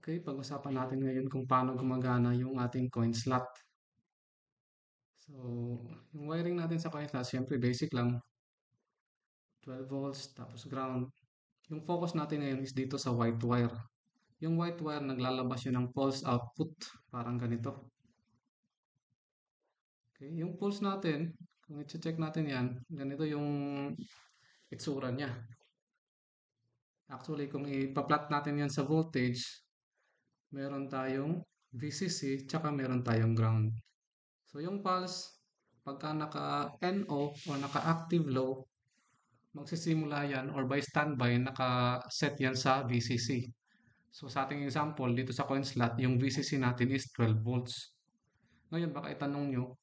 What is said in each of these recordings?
Okay, pag-usapan natin ngayon kung paano gumagana yung ating coin slot. So, yung wiring natin sa coin slot, syempre basic lang, 12 volts, tapos ground. Yung focus natin ngayon is dito sa white wire. Yung white wire, naglalabas yun ng pulse output, parang ganito. Okay, yung pulse natin, kung i-check natin yan, ganito yung itsura niya. Actually, kung ipa-plot natin yan sa voltage, meron tayong VCC, tsaka meron tayong ground. So yung pulse, pagka naka-NO o naka-active low, magsisimula yan or by standby, naka-set yan sa VCC. So sa ating example, dito sa coin slot, yung VCC natin is 12 volts. Ngayon, baka itanong nyo,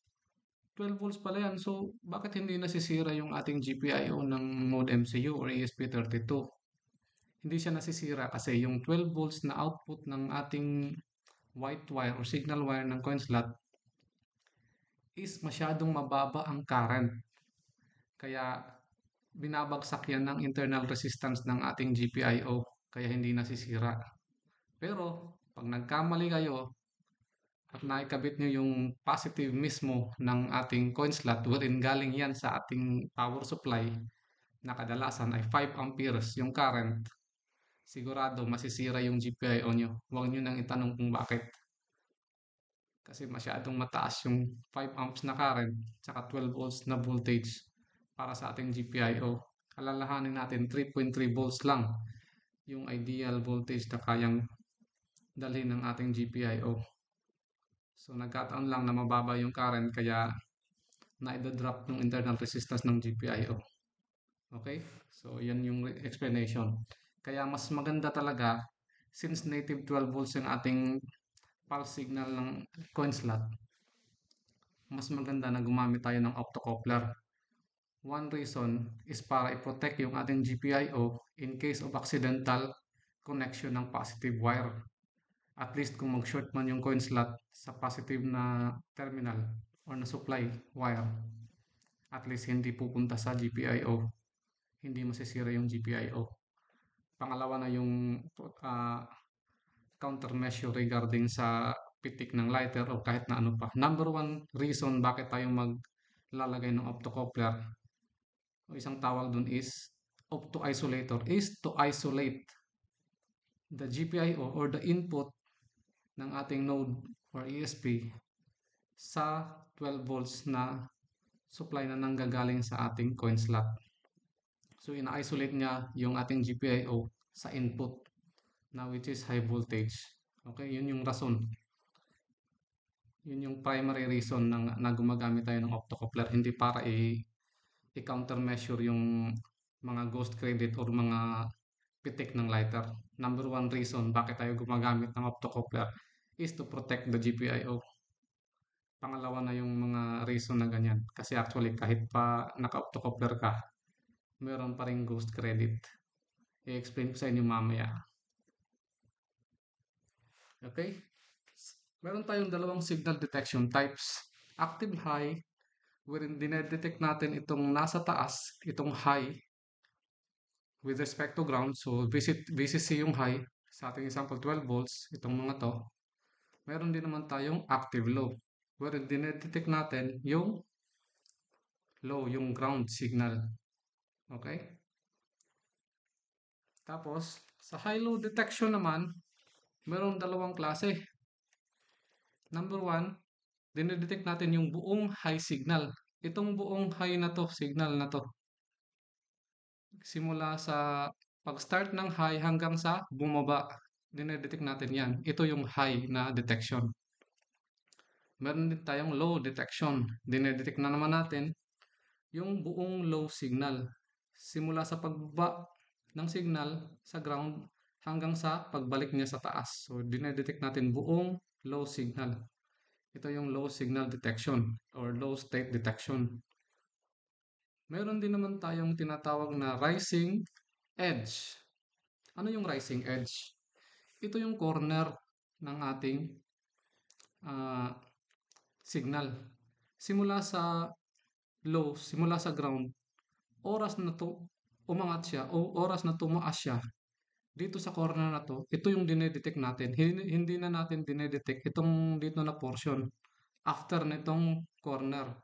12 volts pala yan. So bakit hindi nasisira yung ating GPIO ng Node MCU or ESP32? Hindi siya nasisira kasi yung 12 volts na output ng ating white wire or signal wire ng coin slot is masyadong mababa ang current. Kaya binabagsak yan ng internal resistance ng ating GPIO. Kaya hindi nasisira. Pero pag nagkamali kayo at naikabit nyo yung positive mismo ng ating coin slot wherein galing yan sa ating power supply na kadalasan ay 5 amperes yung current, sigurado masisira yung GPIO nyo. Huwag nyo nang itanong kung bakit. Kasi masyadong mataas yung 5 amps na current tsaka 12 volts na voltage para sa ating GPIO. Alalahanin natin 3.3 volts lang yung ideal voltage na kayang dalhin ng ating GPIO. So nagkataon lang na mababa yung current kaya na-drop yung internal resistance ng GPIO. Okay? So yan yung explanation. Kaya mas maganda talaga since native 12 volts yung ating pulse signal ng coin slot, mas maganda na gumamit tayo ng optocoupler. One reason is para i-protect yung ating GPIO in case of accidental connection ng positive wire. At least kung mag-short man yung coin slot sa positive na terminal or na supply wire, at least hindi pupunta sa GPIO. Hindi masisira yung GPIO. Pangalawa na yung countermeasure regarding sa pitik ng lighter o kahit na ano pa. Number one reason bakit tayo maglalagay ng optocoupler o isang tawag dun is opto-isolator is to isolate the GPIO or the input ng ating node or ESP sa 12 volts na supply na nanggagaling sa ating coin slot. So ina-isolate niya yung ating GPIO sa input na which is high voltage. Okay, yun yung rason. Yun yung primary reason na gumagamit tayo ng optocoupler, hindi para i-countermeasure yung mga ghost credit or mga pitik ng lighter. Number one reason bakit tayo gumagamit ng optocoupler is to protect the GPIO. Pangalawa na yung mga reason na ganyan. Kasi actually kahit pa naka-optocoupler ka, meron pa rin ghost credit. I-explain ko sa inyo mamaya. Okay? Meron tayong dalawang signal detection types. Active high, wherein dinedetect natin itong nasa taas, itong high, with respect to ground. So, VCC yung high. Sa ating example, 12 volts, itong mga to. Meron din naman tayong active low, wherein dinedetect natin yung low, yung ground signal. Okay? Tapos, sa high-low detection naman, meron dalawang klase. Number one, dinedetect natin yung buong high signal. Itong buong high na to, signal na to. Simula sa pag-start ng high hanggang sa bumaba, dinedetect natin yan. Ito yung high na detection. Meron din tayong low detection. Dinedetect na naman natin yung buong low signal. Simula sa pagbaba ng signal sa ground hanggang sa pagbalik niya sa taas. So, dinedetect natin buong low signal. Ito yung low signal detection or low state detection. Meron din naman tayong tinatawag na rising edge. Ano yung rising edge? Ito yung corner ng ating signal. Simula sa low, simula sa ground, oras na to umangat siya o oras na tumaas siya, dito sa corner na to, ito yung dinedetect natin. Hindi na natin dinedetect itong dito na portion after nitong corner.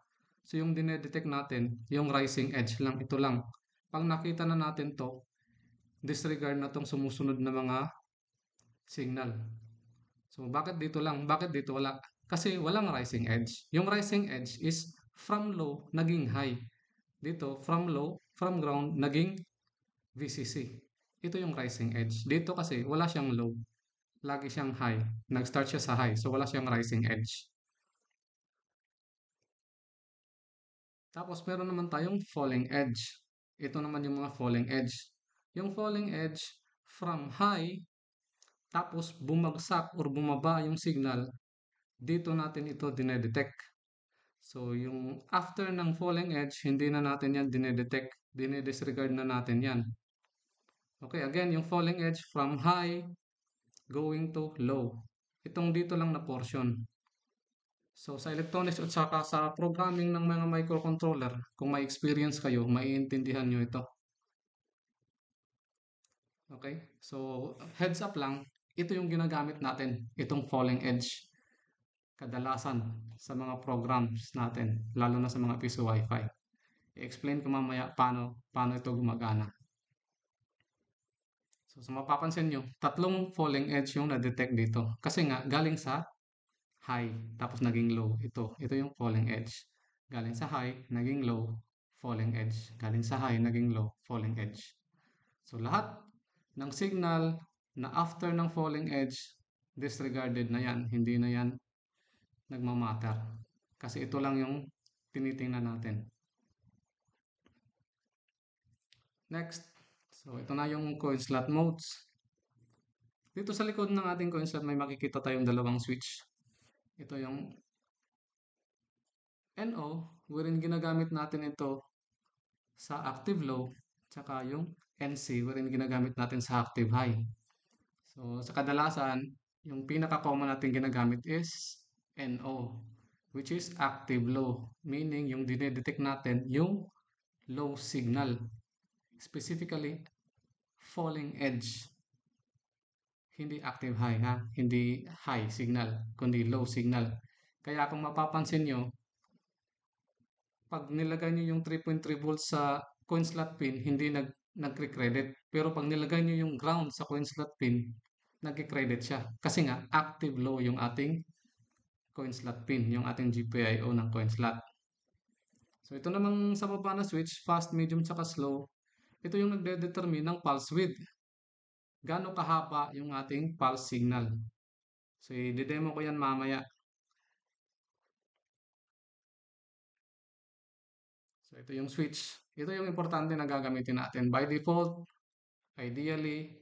So yung dinedetect natin, yung rising edge lang, ito lang. Pag nakita na natin to, disregard na tong sumusunod na mga signal. So bakit dito lang? Bakit dito wala? Kasi walang rising edge. Yung rising edge is from low naging high. Dito, from low, from ground, naging VCC. Ito yung rising edge. Dito kasi wala siyang low. Lagi siyang high. Nag-start siya sa high. So wala siyang rising edge. Tapos meron naman tayong falling edge. Ito naman yung mga falling edge. Yung falling edge from high, tapos bumagsak or bumaba yung signal, dito natin ito dinedetect. So yung after ng falling edge, hindi na natin yan dinedetect. Dinedisregard na natin yan. Okay, again, yung falling edge from high going to low. Itong dito lang na portion. So sa electronics at saka sa programming ng mga microcontroller, kung may experience kayo, maiintindihan nyo ito. Okay? So heads up lang, ito yung ginagamit natin, itong falling edge. Kadalasan sa mga programs natin, lalo na sa mga piso Wi-Fi. I-explain ko mamaya paano ito gumagana. So sa mapapansin nyo, tatlong falling edge yung na-detect dito. Kasi nga, galing sa high, tapos naging low. Ito yung falling edge. Galing sa high, naging low, falling edge. Galing sa high, naging low, falling edge. So lahat ng signal na after ng falling edge, disregarded na yan. Hindi na yan nagmamatter. Kasi ito lang yung tinitingnan natin. Next. So ito na yung coin slot modes. Dito sa likod ng ating coin slot may makikita tayong dalawang switch. Ito yung NO, wherein ginagamit natin ito sa active low, tsaka yung NC, wherein ginagamit natin sa active high. So, sa kadalasan, yung pinaka-common natin ginagamit is NO, which is active low, meaning yung dinedetect natin yung low signal, specifically falling edge. Hindi active high ha, hindi high signal, kundi low signal. Kaya kung mapapansin nyo, pag nilagay nyo yung 3.3 volts sa coin slot pin, hindi nagre-credit. Pero pag nilagay nyo yung ground sa coin slot pin, nagre-credit siya. Kasi nga, active low yung ating coin slot pin, yung ating GPIO ng coin slot. So ito namang sa baba na switch, fast, medium, tsaka slow, ito yung nagde-determine ng pulse width. Gaano kahaba yung ating pulse signal. So i-demo ko yan mamaya. So ito yung switch. Ito yung importante na gagamitin natin. By default, ideally,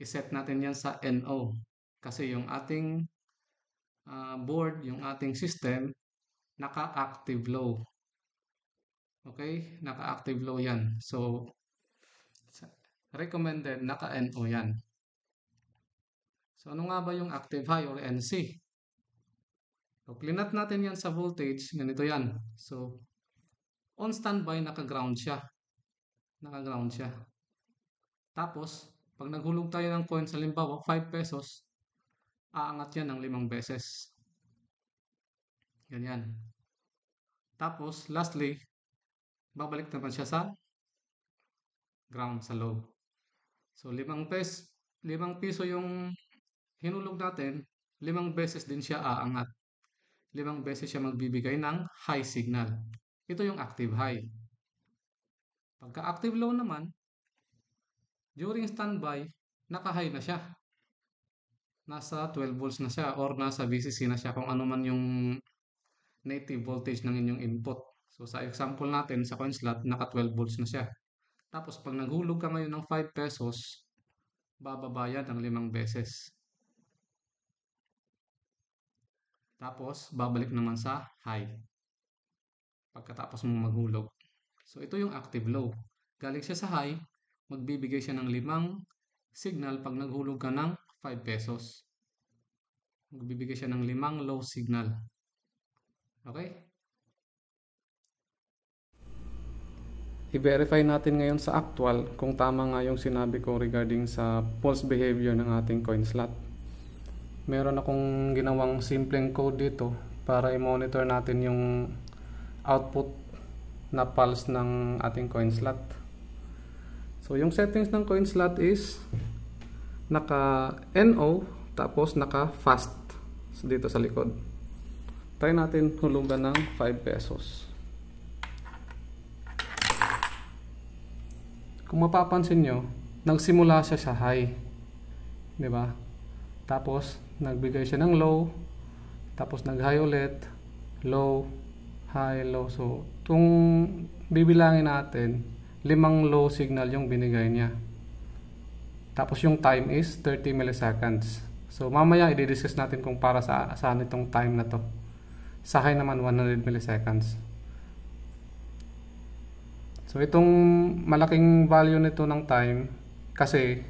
iset natin yan sa NO. Kasi yung ating board, yung ating system, naka-active low. Okay? Naka-active low yan. So, recommended naka-NO yan. So, ano nga ba yung active high or NC? So, clinat natin yan sa voltage. Ganito yan. So, on standby, naka-ground siya. Naka-ground siya. Tapos, pag naghulog tayo ng coin, sa limbawa, 5 pesos, aangat yan ng 5 beses. Ganyan. Tapos, lastly, babalik naman siya sa ground, sa low. So, 5 piso yung hinulog natin, 5 beses din siya aangat. 5 beses siya magbibigay ng high signal. Ito yung active high. Pagka active low naman, during standby, naka-high na siya. Nasa 12 volts na siya or nasa VCC na siya kung ano man yung native voltage ng inyong input. So sa example natin sa coin slot, naka 12 volts na siya. Tapos pag naghulog ka ngayon ng 5 pesos, bababa yan ng 5 beses. Tapos babalik naman sa high pagkatapos mong maghulog. So ito yung active low. Galing siya sa high, magbibigay siya ng 5 signal pag naghulog ka ng 5 pesos. Magbibigay siya ng 5 low signal. Okay? I-verify natin ngayon sa actual kung tama nga yung sinabi ko regarding sa pulse behavior ng ating coin slot. Meron akong ginawang simpleng code dito para i-monitor natin yung output na pulse ng ating coin slot. So yung settings ng coin slot is naka NO tapos naka fast dito sa likod. Try natin hulugan ng 5 pesos. Kung mapapansin nyo, nagsimula siya sa high. 'Di ba? Tapos nagbigay siya ng low, tapos nag-high ulit, low, high, low. So, kung bibilangin natin, 5 low signal yung binigay niya. Tapos yung time is 30 milliseconds. So, mamaya i-discuss natin kung para saan itong time na to. Sa high naman 100 milliseconds. So, itong malaking value nito ng time kasi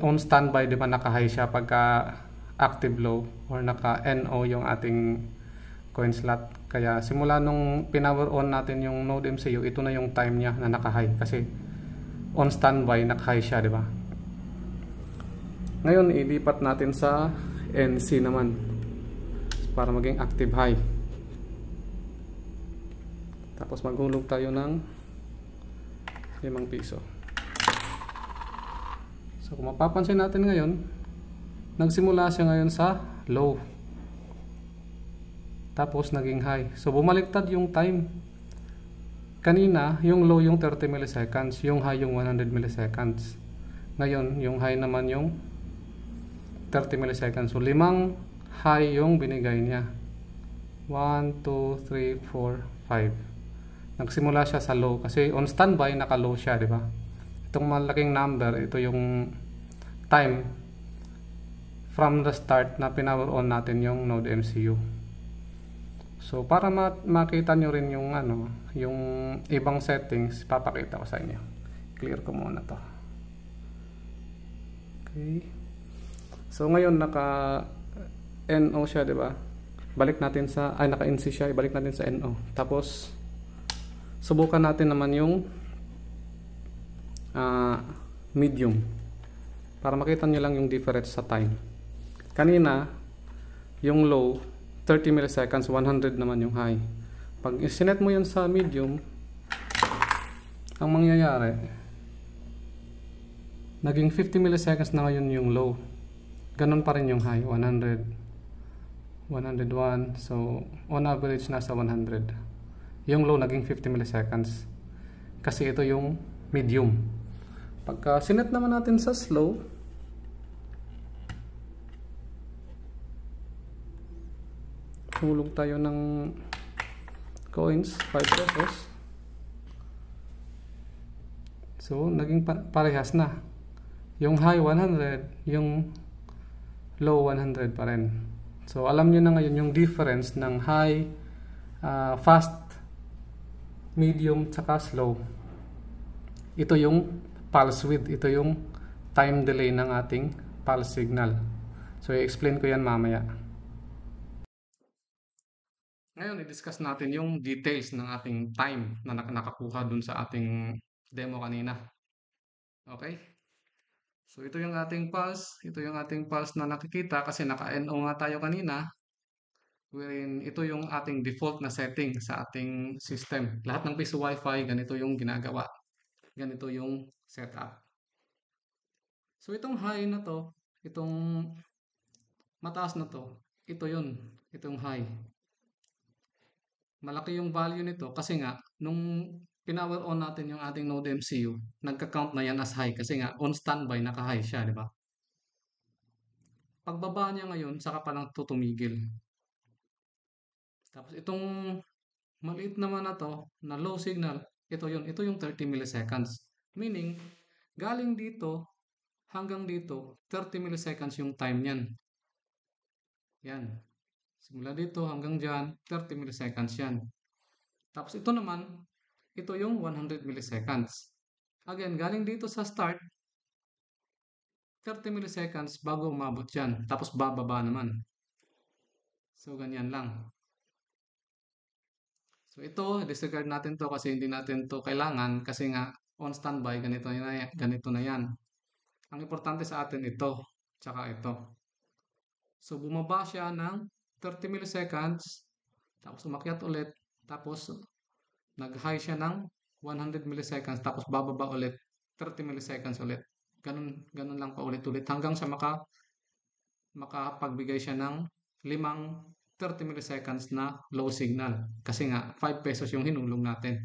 on standby, di ba naka-high siya pagka active low or naka-NO yung ating coin slot. Kaya simula nung pinower on natin yung Node MCU, ito na yung time niya na naka-high kasi on standby, naka-high siya, di ba? Ngayon, ilipat natin sa NC naman para maging active high. Tapos maghulog tayo ng 5 piso. So kung mapapansin natin ngayon, nagsimula siya ngayon sa low. Tapos naging high. So bumaliktad yung time. Kanina, yung low yung 30 milliseconds, yung high yung 100 milliseconds. Ngayon, yung high naman yung 30 milliseconds. So 5 high yung binigay niya. 1, 2, 3, 4, 5. Nagsimula siya sa low kasi on standby naka-low siya, di ba? Itong malaking number, ito yung time from the start na pinower on natin yung Node MCU. So para makita nyo rin yung yung ibang settings, papakita ko sa inyo. Clear ko muna to. Okay. So ngayon naka NO siya, di ba? Balik natin sa naka NC siya, ibalik natin sa NO. Tapos subukan natin naman yung medium para makita nyo lang yung difference sa time. Kanina yung low 30 milliseconds, 100 naman yung high. Pag isinet mo yun sa medium, ang mangyayari naging 50 milliseconds na ngayon yung low, ganun pa rin yung high, 100, 101. So on average nasa 100. Yung low naging 50 milliseconds kasi ito yung medium. Pagka sinet naman natin sa slow, hulog tayo ng coins, 5 pesos. So naging parehas na. Yung high 100, yung low 100 pa rin. So alam nyo na ngayon yung difference ng high, fast, medium, tsaka slow. Ito yung pulse width. Ito yung time delay ng ating pulse signal. So, i-explain ko yan mamaya. Ngayon, i-discuss natin yung details ng ating time na nakakuha dun sa ating demo kanina. Okay? So, ito yung ating pulse. Ito yung ating pulse na nakikita kasi naka-NO nga tayo kanina. Wherein ito yung ating default na setting sa ating system. Lahat ng piso Wi-Fi, ganito yung ginagawa. Ganito yung setup. So itong high na to, itong mataas na to, ito yun. Itong high. Malaki yung value nito kasi nga, nung pinower on natin yung ating Node MCU, nagka-count na yan as high kasi nga on standby, naka-high siya, di ba? Pagbaba niya ngayon, saka pa lang tutumigil. Tapos itong maliit naman na to, na low signal, ito yung 30 milliseconds. Meaning, galing dito hanggang dito, 30 milliseconds yung time niyan. Yan. Simula dito hanggang dyan, 30 milliseconds yan. Tapos ito naman, ito yung 100 milliseconds. Again, galing dito sa start, 30 milliseconds bago umabot dyan. Tapos bababa naman. So, ganyan lang. So ito, disregard natin to kasi hindi natin to kailangan kasi nga on standby, ganito na yan. Ang importante sa atin ito, tsaka ito. So bumaba siya ng 30 milliseconds, tapos umakyat ulit, tapos nag-high siya ng 100 milliseconds, tapos bababa ulit 30 milliseconds ulit. Ganun lang paulit-ulit hanggang sa makapagbigay siya ng 30 milliseconds na low signal. Kasi nga 5 pesos yung hinulong natin.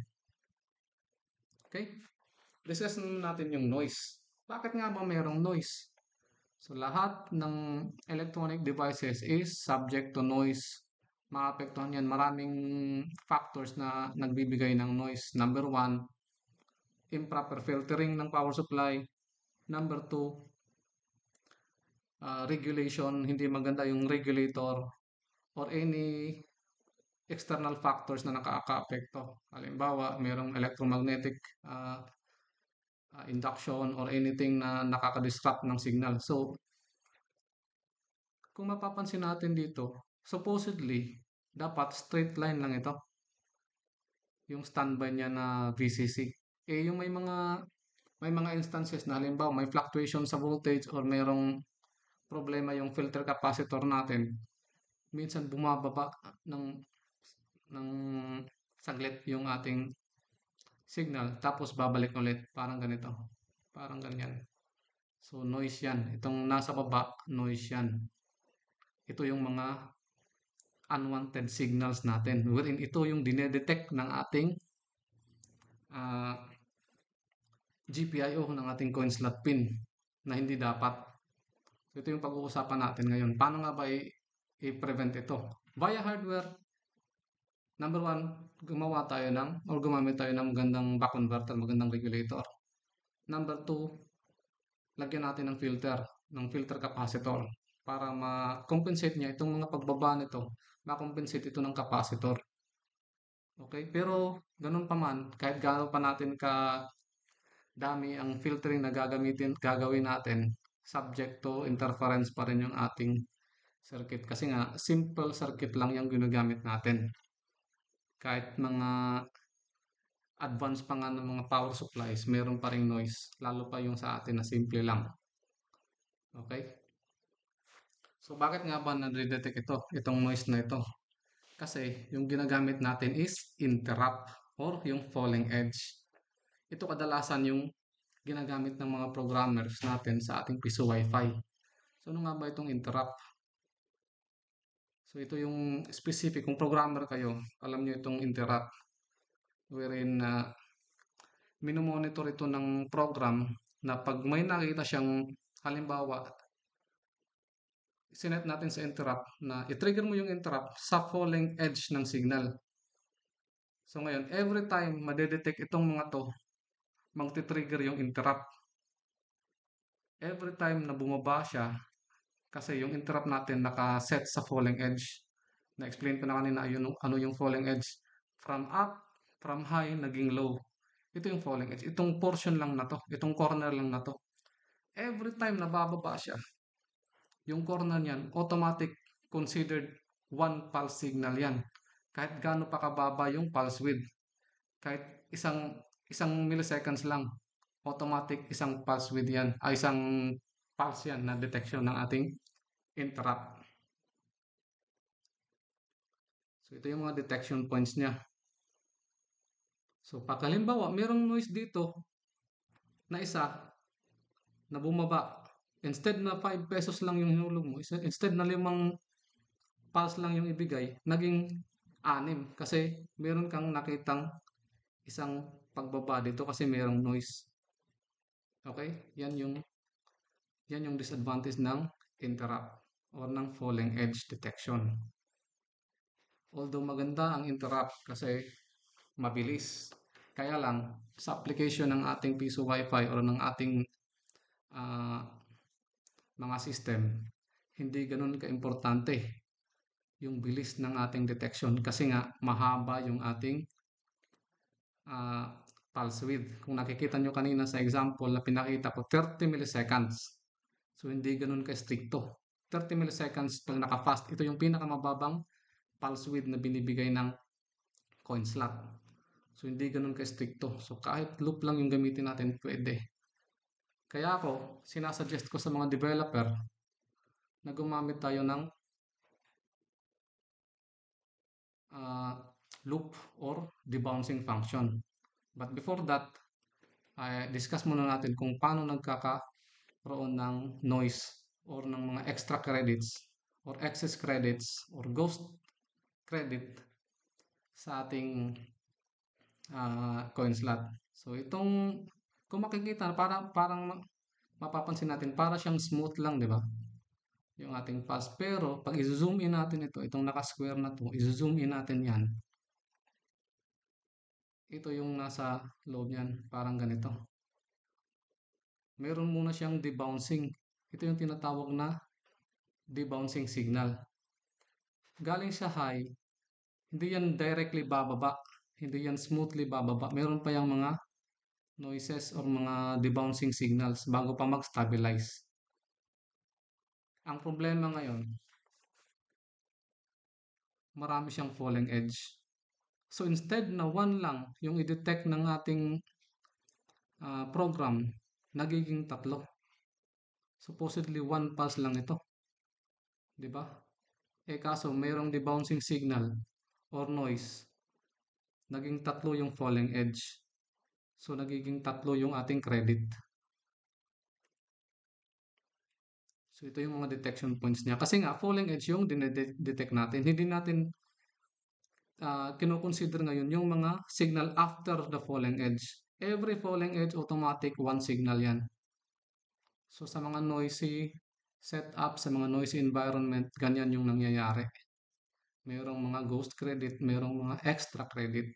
Okay? Discuss natin yung noise. Bakit nga ba mayroong noise? So lahat ng electronic devices is subject to noise. Maapektuhan yan. Maraming factors na nagbibigay ng noise. Number one, improper filtering ng power supply. Number two, regulation, hindi maganda yung regulator or any external factors na nakaka-apekto. Halimbawa, mayroong electromagnetic induction or anything na nakaka-disrupt ng signal. So, kung mapapansin natin dito, supposedly, dapat straight line lang ito. Yung standby niya na VCC. Yung may mga instances na halimbawa may fluctuation sa voltage or mayroong problema yung filter capacitor natin, minsan bumababa ng saglit yung ating signal tapos babalik ulit parang ganito. Parang ganyan. So noise yan. Itong nasa baba, noise yan. Ito yung mga unwanted signals natin. Wherein ito yung dinedetect ng ating uh, GPIO ng ating coin slot pin na hindi dapat. So, ito yung pag-uusapan natin ngayon. Paano nga ba i-prevent ito? Via hardware, number one, gumamit tayo ng magandang back converter, magandang regulator. Number two, lagyan natin ng filter capacitor para ma-compensate niya itong mga pagbaba nito, ma-compensate ito ng capacitor. Okay? Pero, ganun pa man, kahit gaano pa natin ka dami ang filtering na gagawin natin, subject to interference pa rin yung ating circuit. Kasi nga, simple circuit lang yung ginagamit natin. Kahit mga advanced pa nga ng mga power supplies, meron pa ring noise. Lalo pa yung sa atin na simple lang. Okay? So, bakit nga ba na-detect itong noise na ito? Kasi yung ginagamit natin is interrupt or yung falling edge. Ito kadalasan yung ginagamit ng mga programmers natin sa ating piso Wi-Fi. So, ano nga ba itong interrupt? So, ito yung specific. Kung programmer kayo, alam nyo itong interrupt. Wherein minomonitor ito ng program na pag may nakita siyang, halimbawa, sinet natin sa interrupt na i-trigger mo yung interrupt sa falling edge ng signal. So, ngayon, every time madedetect itong mga to, magti-trigger yung interrupt. Every time na bumaba siya, kasi yung interrupt natin naka-set sa falling edge. Na-explain ko na kanina ano yung falling edge. From up, from high, naging low. Ito yung falling edge. Itong portion lang na to. Itong corner lang na to. Every time na bababa siya, yung corner niyan, automatic considered one pulse signal yan. Kahit gaano pa kababa yung pulse width. Kahit isang milliseconds lang, automatic isang pulse width yan. Isang pulse yan na detection ng ating interrupt. So, ito yung mga detection points niya. So, pag halimbawa, mayroong noise dito na isa na bumaba. Instead na 5 pesos lang yung hinulog mo, instead na 5 pulse lang yung ibigay, naging 6 kasi meron kang nakitang isang pagbaba dito kasi mayroong noise. Okay? Yan yung disadvantage ng interrupt or ng falling edge detection. Although maganda ang interrupt kasi mabilis. Kaya lang, sa application ng ating piso Wi-Fi or ng ating mga system, hindi ganun ka-importante yung bilis ng ating detection kasi nga mahaba yung ating pulse width. Kung nakikita nyo kanina sa example na pinakita ko, 30 milliseconds. So, hindi ganun ka-stricto. 30 milliseconds pag naka-fast, ito yung pinakamababang pulse width na binibigay ng coin slot. So, hindi ganun ka-stricto. So, kahit loop lang yung gamitin natin, pwede. Kaya ako, sinasuggest ko sa mga developer na gumamit tayo ng ah, loop or debouncing function. But before that, ay discuss muna natin kung paano nagkakaroon ng noise or ng mga extra credits or excess credits or ghost credit sa ating coin slot. So itong kung makikita parang mapapansin natin para siyang smooth lang, 'di ba? Yung ating pulse. Pero pag i-zoom in natin itong naka-square na to, i-zoom in natin 'yan. Ito yung nasa loob niyan, parang ganito. Meron muna siyang debouncing. Ito yung tinatawag na debouncing signal. Galing sa high, hindi yan directly bababa. Hindi yan smoothly bababa. Meron pa yung mga noises or mga debouncing signals bago pa mag-stabilize. Ang problema ngayon, marami siyang falling edge. So instead na 1 lang yung i-detect ng ating program, nagiging 3. Supposedly 1 pulse lang ito. 'Di ba? Eh kaso mayroong debouncing signal or noise. Naging 3 yung falling edge. So nagiging 3 yung ating credit. So ito yung mga detection points niya. Kasi nga falling edge yung dinedetect natin. Hindi natin kinoconsider ngayon yung mga signal after the falling edge. Every falling edge automatic 1 signal yan. So sa mga noisy setup, sa mga noisy environment, ganyan yung nangyayari. Mayroong mga ghost credit, mayroong mga extra credit.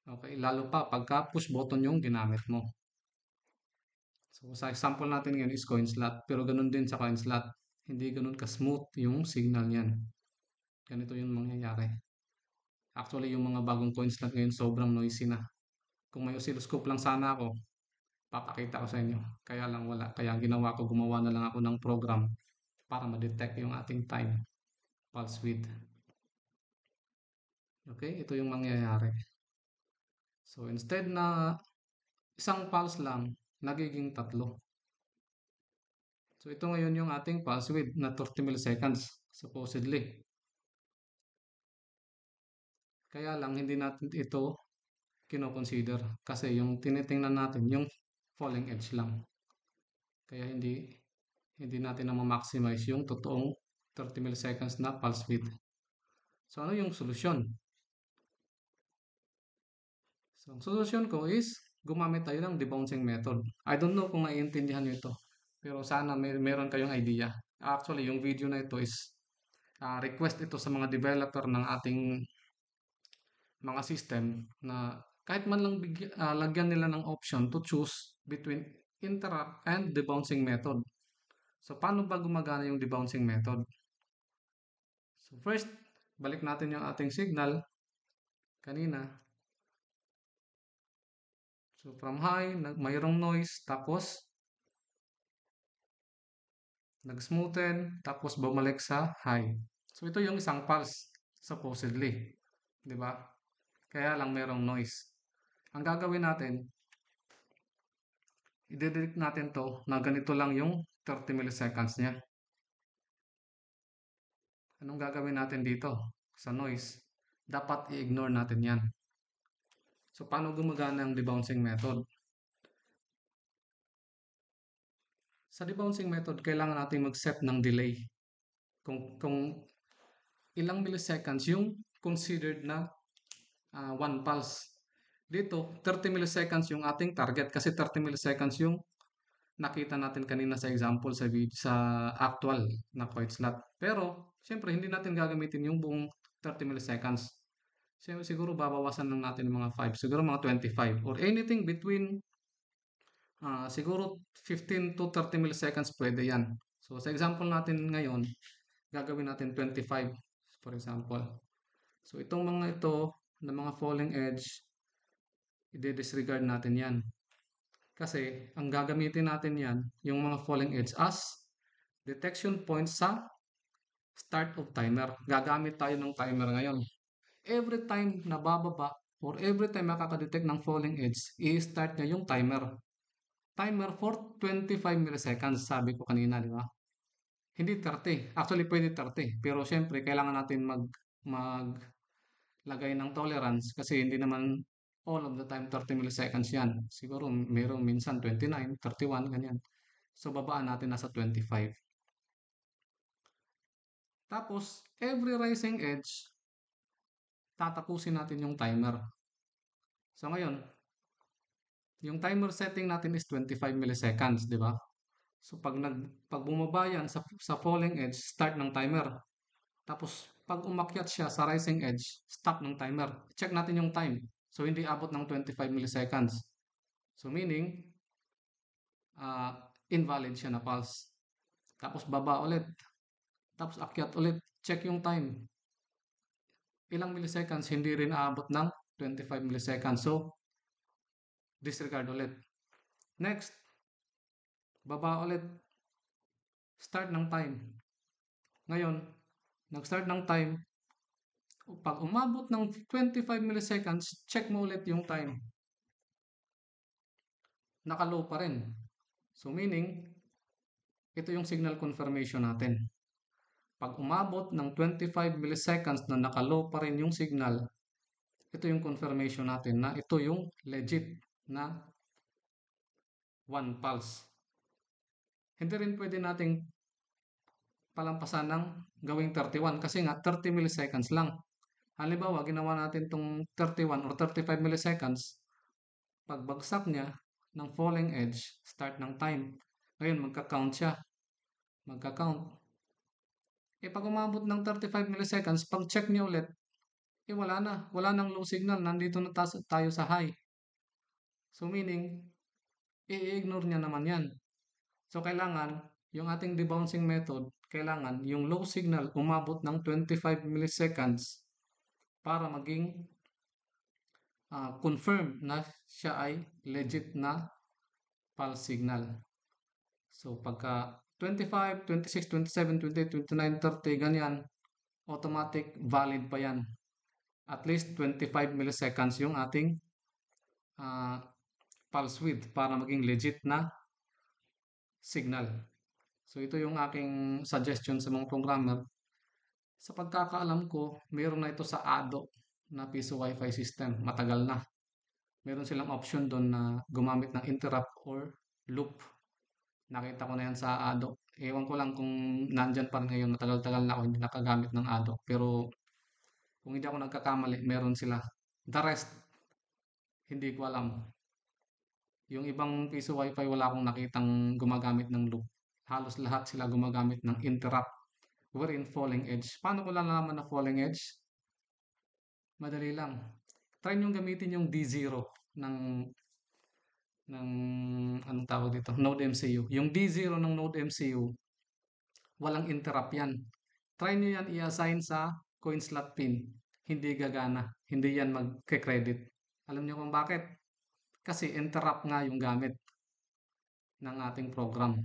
Okay, lalo pa pagka push button yung ginamit mo. So sa example natin ngayon is coin slot, pero ganun din sa coin slot. Hindi ganun ka-smooth yung signal niyan. Ganito yung mangyayari. Actually, yung mga bagong coin slot ngayon sobrang noisy na. Kung may oscilloscope lang sana ako, papakita ko sa inyo. Kaya lang wala. Kaya ang ginawa ko, gumawa na lang ako ng program para ma-detect yung ating time pulse width. Okay, ito yung mangyayari. So instead na isang pulse lang, nagiging 3. So ito ngayon yung ating pulse width na 30 milliseconds supposedly. Kaya lang hindi natin ito kino-consider kasi yung tinitingnan natin yung falling edge lang. Kaya hindi natin na ma-maximize yung totoong 30 milliseconds na pulse width. So ano yung solusyon? So ang solusyon ko is gumamit tayo ng debouncing method. I don't know kung naiintindihan nyo ito. Pero sana meron kayong idea. Actually, yung video na ito is request ito sa mga developer ng ating mga system na kahit man lang lagyan nila ng option to choose between interrupt and debouncing method. So, paano ba gumagana yung debouncing method? So, first, balik natin yung ating signal kanina. So, from high, mayroong noise, tapos nag-smoothen, tapos bumalik sa high. So, ito yung isang pulse, supposedly. Di ba? Kaya lang mayroong noise. Ang gagawin natin, i-detect natin to na ganito lang yung 30 milliseconds niya. Anong gagawin natin dito sa noise? Dapat i-ignore natin yan. So, paano gumagana ang debouncing method? Sa debouncing method, kailangan natin mag-set ng delay. Kung ilang milliseconds yung considered na 1 pulse. Dito, 30 milliseconds yung ating target kasi 30 milliseconds yung nakita natin kanina sa example sa actual na coin slot. Pero, siyempre, hindi natin gagamitin yung buong 30 milliseconds. Siguro babawasan lang natin ng mga 5. Siguro mga 25 or anything between siguro 15 to 30 milliseconds pwede yan. So, sa example natin ngayon, gagawin natin 25 for example. So, itong mga ito na mga falling edge, i-disregard natin yan. Kasi, ang gagamitin natin yan, yung mga falling edge as detection points sa start of timer. Gagamit tayo ng timer ngayon. every time na bababa or every time makaka-detect ng falling edge, i-start niya yung timer. Timer for 25 milliseconds, sabi ko kanina, di ba? Hindi 30. Actually, pwede 30. Pero syempre, kailangan natin maglagay ng tolerance kasi hindi naman all of the time 30 milliseconds yan. Siguro mayroong minsan 29, 31, ganyan. So, babaan natin nasa 25. Tapos, every rising edge, tatapusin natin yung timer. So, ngayon, yung timer setting natin is 25 milliseconds, di ba? So, pag bumaba yan sa falling edge, start ng timer. Tapos, pag umakyat siya sa rising edge, stop ng timer. Check natin yung time. So, hindi abot ng 25 milliseconds. So, meaning, uh, invalid siya na pulse. Tapos, baba ulit. Tapos, akyat ulit. Check yung time. Ilang milliseconds, hindi rin aabot ng 25 milliseconds. So, disregard ulit. Next, baba ulit. Start ng time. Ngayon, nag-start ng time. Pag umabot ng 25 milliseconds, check mo ulit yung time. Naka-low pa rin. So, meaning, ito yung signal confirmation natin. Pag umabot ng 25 milliseconds na naka-low pa rin yung signal, ito yung confirmation natin na ito yung legit na one pulse. Hindi rin pwede nating palampasan ng gawing 31 kasi nga 30 milliseconds lang. Halimbawa, ginawa natin itong 31 or 35 milliseconds, pagbagsak niya ng falling edge, start ng time. Ngayon, magka-count siya. Magka-count. Pag umabot ng 35 milliseconds, pag check niya ulit, wala na. Wala nang low signal. Nandito na tayo sa high. So, meaning, i-ignore niya naman yan. So, kailangan, yung ating debouncing method, kailangan yung low signal umabot ng 25 milliseconds para maging confirm na siya ay legit na pulse signal. So, pagka 25, 26, 27, 28, 29, 30, ganyan, automatic valid pa yan. At least 25 milliseconds yung ating pulse width para maging legit na signal. So, ito yung aking suggestion sa mga programmer. Sa pagkakaalam ko, meron na ito sa ADO na piso Wi-Fi system. Matagal na. Meron silang option doon na gumamit ng interrupt or loop. Nakita ko na yan sa ADO. Ewan ko lang kung nandyan pa rin ngayon. Matagal-tagal na ako hindi nakagamit ng ADO. Pero kung hindi ako nagkakamali, meron sila. The rest, hindi ko alam. Yung ibang piso Wi-Fi, wala akong nakitang gumagamit ng loop. Halos lahat sila gumagamit ng interrupt. We're in falling edge. Paano ko lang nalaman na falling edge? Madali lang. Try nyo gamitin yung D0 ng anong tawag dito? Node MCU. Yung D0 ng Node MCU, walang interrupt yan. Try nyo yan i-assign sa coin slot pin. Hindi gagana. Hindi yan magke-credit. Alam nyo kung bakit? Kasi interrupt nga yung gamit ng ating program.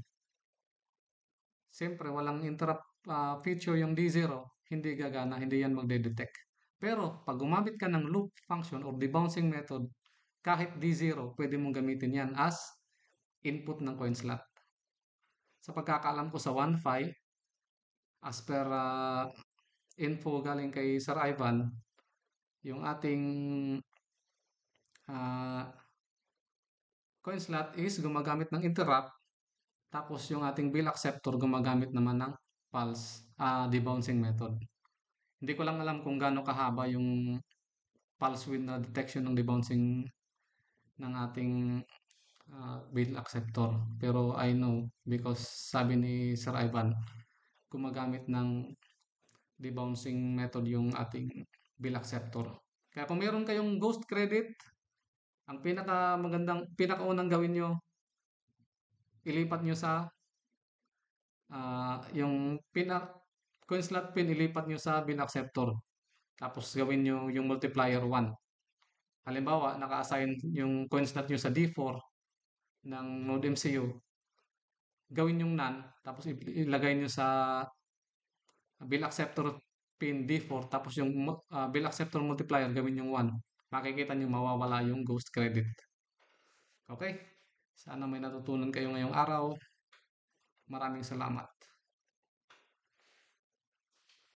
Siyempre, walang interrupt feature yung D0, hindi gagana, hindi yan magde-detect. Pero, pag gumamit ka ng loop function or debouncing method, kahit D0, pwede mong gamitin yan as input ng coin slot. Sa pagkakaalam ko sa 1.5, as per info galing kay Sir Ivan, yung ating coin slot is gumagamit ng interrupt, tapos yung ating bill acceptor gumagamit naman ng pulse debouncing method. Hindi ko lang alam kung gaano kahaba yung pulse width na detection ng debouncing ng ating bill acceptor. Pero I know because sabi ni Sir Ivan, gumagamit ng debouncing method yung ating bill acceptor. Kaya kung meron kayong ghost credit, ang pinakaunang gawin nyo, ilipat nyo sa yung coin slot pin, ilipat nyo sa bill acceptor. Tapos gawin nyo yung multiplier 1. Halimbawa, naka-assign yung coin slot nyo sa D4 ng Node MCU. Gawin yung NaN, tapos ilagay nyo sa bill acceptor pin D4 tapos yung bill acceptor multiplier gawin yung 1. Makikita nyo mawawala yung ghost credit. Okay? Sana may natutunan kayo ngayong araw. Maraming salamat.